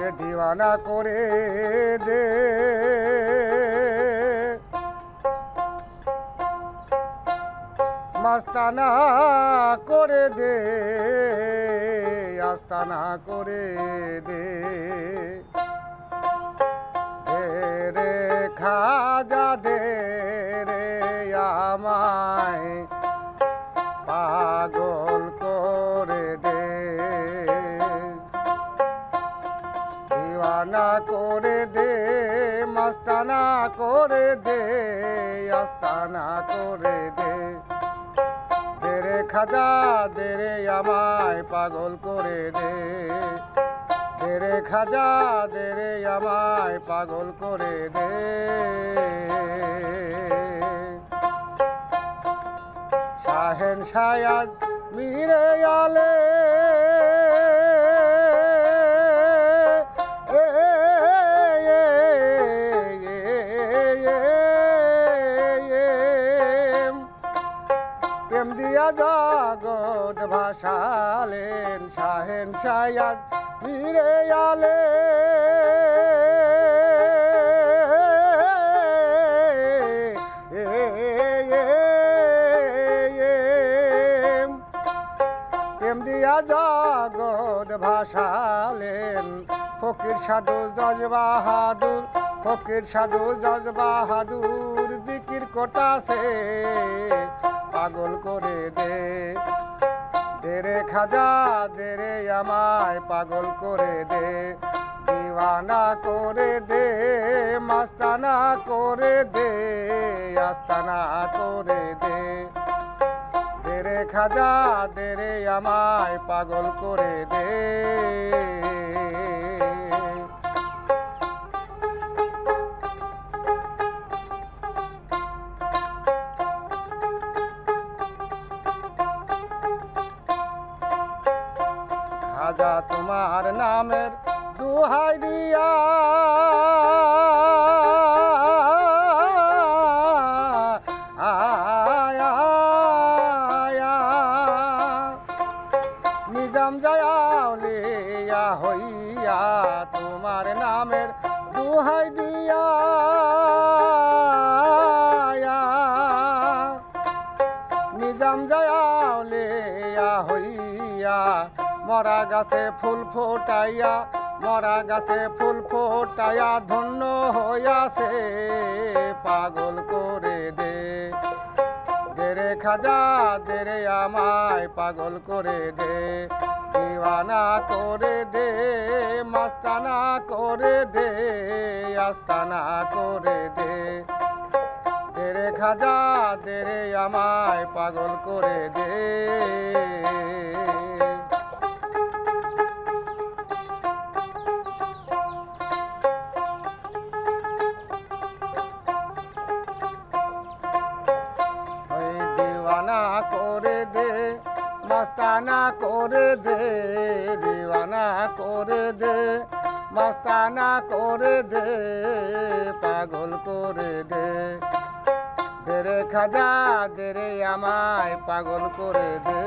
ওরে দিওয়ানা করে দে মাস্তানা করে দে আস্তানা করে দে রে খাজা দে রে আমায় পাগল করে দে দিওয়ানা করে দে মাস্তানা করে দে আস্তানা করে দে রে খাজা দে রে আমায় পাগল করে দে রে খাজা দে রে আমায় পাগল করে দে শাহেন শায়াজ মিরে আলে প্রেম দিয়া জগৎ ভাসালেন শাহেন শায়াজ মিরে আলে প্রেম দিয়া জগৎ ভাসালেন ফকির সাধু জজ বাহাদুর ফকির সাধু জজ বাহাদুর জিকির করতাছে পাগল করে দে রে খাজা দে রে আমায় পাগল করে দে দিওয়ানা করে দে মাস্তানা করে দে আস্তানা করে দে রে খাজা দে রে আমায় পাগল করে দে খাজা তোমার নামের দুহাই দিয়া নিজাম জায়াউলিয়া হইয়া তোমার নামের দুহাই দিয়া নিজাম জায়াউলিয়া হইয়া মরা গাছে ফুল ফোটাইয়া মরা গাছে ফুল ফোটাইয়া ধন্য হইয়াছে পাগল করে দে রে খাজা দে রে আমায় পাগল করে দে দিওয়ানা করে দে মাস্তানা করে দে আস্তানা করে দে রে খাজা দে রে আমায় পাগল করে দে দিওয়ানা করে দে মাস্তানা করে দে দিওয়ানা করে দে মাস্তানা করে দে পাগল করে দে রে খাজা দে রে আমায় পাগল করে দে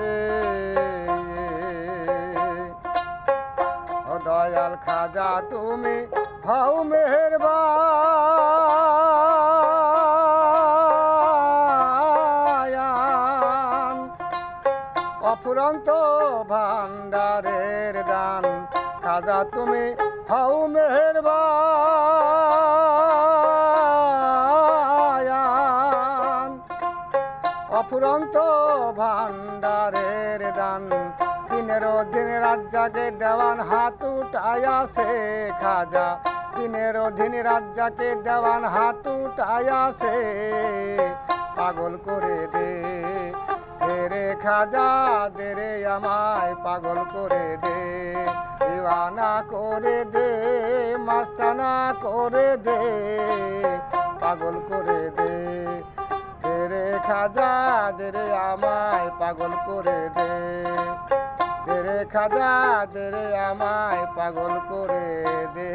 ও দয়াল খাজা তুমি হও মেহেরবান অফুরন্ত ভান্ডারের দান খাজা তুমি হও মেহেরবান অফুরন্ত ভান্ডারের দান দিনের দিন রাজ্জাকে দেওয়ান হাত উঠায়াছে খাজা দিনের দিন রাজ্জাকে দেওয়ান হাত উঠায়াছে পাগল করে দে রে খাজা দে রে আমায় পাগল করে দে দিওয়ানা করে দে মাস্তানা করে দে পাগল করে দে রে খাজা দে রে আমায় পাগল করে দে রে খাজা দে রে আমায় পাগল করে দে